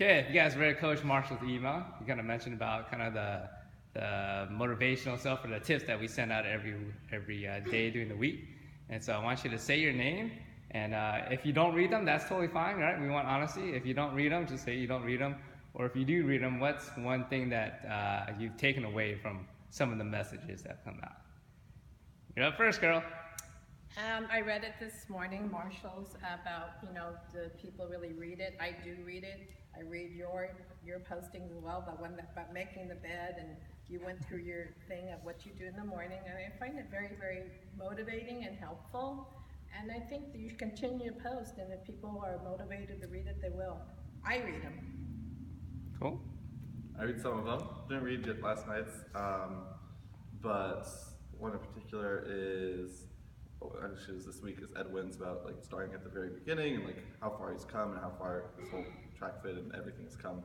Okay, if you guys read Coach Marshall's email, you kind of mentioned about kind of the motivational stuff or the tips that we send out every day during the week. And so I want you to say your name, and if you don't read them, that's totally fine, right? We want honesty. If you don't read them, just say you don't read them. Or if you do read them, what's one thing that you've taken away from some of the messages that come out? You're up first, girl. I read it this morning, Marshall's, about, do people really read it? I do read it. I read your postings as well, but about making the bed, and you went through your thing of what you do in the morning, and I find it very, very motivating and helpful. And I think that you should continue to post, and if people are motivated to read it, they will. I read them. Cool. I read some of them. Didn't read it last night's, but one in particular is, actually was this week, is Edwin's about like starting at the very beginning and like how far he's come and how far this whole track fit and everything has come,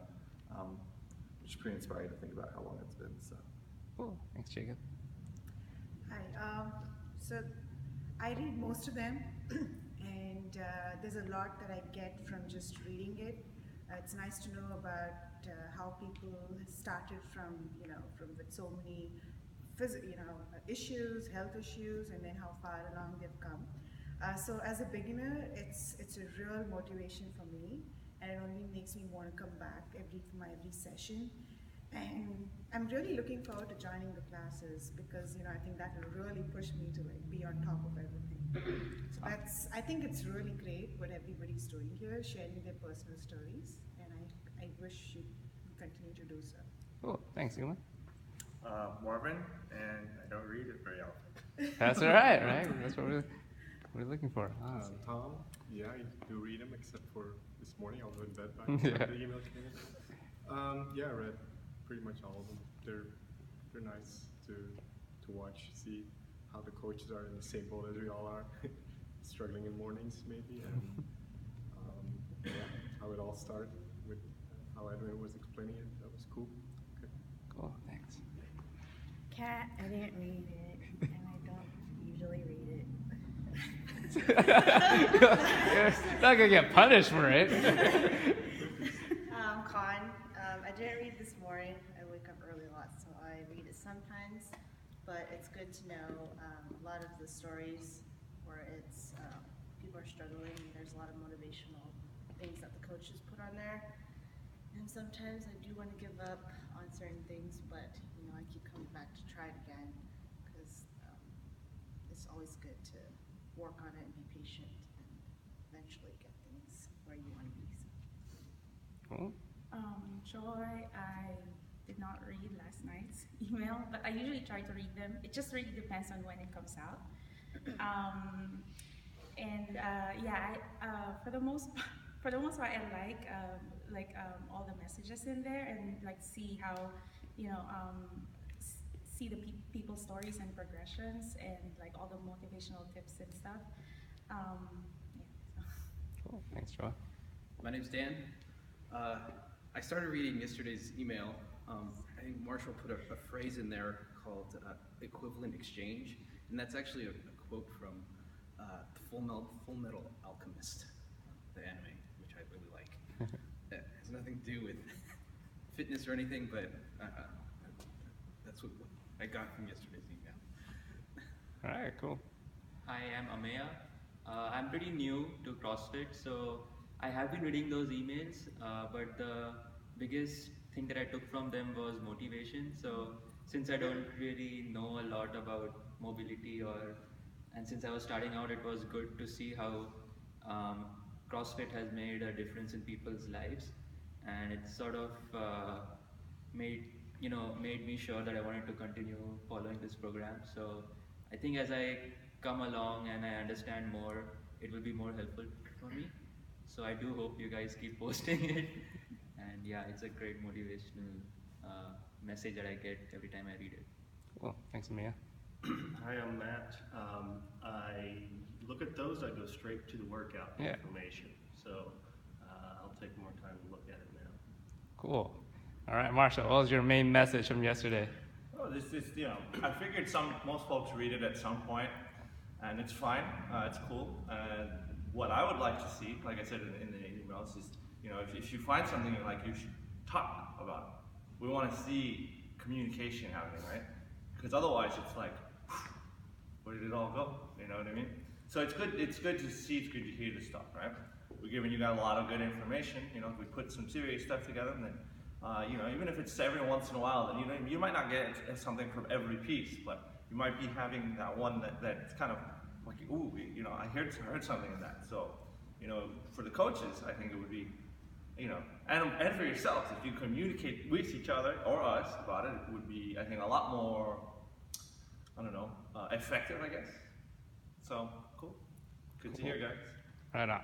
which is pretty inspiring to think about how long it's been. So. Cool. Thanks, Jacob. Hi. So I read most of them, and there's a lot that I get from just reading it. It's nice to know about how people started from with so many issues, health issues, and then how far along they've come. So as a beginner, it's a real motivation for me, and it only makes me want to come back for my every session. And I'm really looking forward to joining the classes because I think that will really push me to be on top of everything. So I think it's really great what everybody's doing here, sharing their personal stories, and I wish you continue to do so. Cool. Thanks, Uma. Marvin, and I don't read it very often. That's all right, right? That's what we're looking for. Tom, yeah, I do read them, except for this morning. I was in bed by the time the email came in. Yeah, I read pretty much all of them. They're nice to watch, see how the coaches are in the same boat as we all are, struggling in mornings maybe, and how it all started with how Edwin was explaining it. That was cool. Okay. Cool. Thanks. Kat, I didn't read it, and I don't usually read it. You're not gonna get punished for it. Khan, I didn't read this morning. I wake up early a lot, so I read it sometimes. But it's good to know a lot of the stories where it's people are struggling. There's a lot of motivational things that the coaches put on there. And sometimes I do want to give up on certain things, but I keep coming back to try it again because it's always good to work on it and be patient and eventually get things where you want to be. Cool. Joy, I did not read last night's email, but I usually try to read them. It just really depends on when it comes out. For the most part, I like all the messages in there and see how see the people's stories and progressions and all the motivational tips and stuff. Cool. Thanks, Joy. My name's Dan. I started reading yesterday's email. I think Marshall put a phrase in there called equivalent exchange, and that's actually a quote from Full Metal Alchemist, the anime, which I really like. It has nothing to do with fitness or anything, but that's what I got from yesterday's email. All right, cool. Hi, I'm Ameya. I'm pretty new to CrossFit, so I have been reading those emails, but the biggest thing that I took from them was motivation. So since I don't really know a lot about mobility and since I was starting out, it was good to see how CrossFit has made a difference in people's lives, and it sort of made me sure that I wanted to continue following this program. So I think as I come along and I understand more, it will be more helpful for me. So I do hope you guys keep posting it. And yeah, it's a great motivational message that I get every time I read it. Cool. Thanks, Mia. Hi, I'm Matt. I look at those, I go straight to the workout information. So I'll take more time to look at it now. Cool. All right, Marshall, what was your main message from yesterday? Oh, this is, I figured most folks read it at some point, and it's fine, it's cool. What I would like to see, like I said in the emails, is You know, if you find something you like, you should talk about it. We want to see communication happening, right? Because otherwise it's like, where did it all go? You know what I mean? So it's good to see, it's good to hear this stuff, right? We're giving you guys a lot of good information. You know, we put some serious stuff together, and then, you know, even if it's every once in a while, then you might not get something from every piece, but you might be having that one that's kind of like, ooh, you know, I heard something in that. So, you know, for the coaches, I think it would be, you know, and for yourselves, if you communicate with each other or us about it, it would be, I think, a lot more, I don't know, effective, I guess. So, cool. Good to hear, guys. Right on.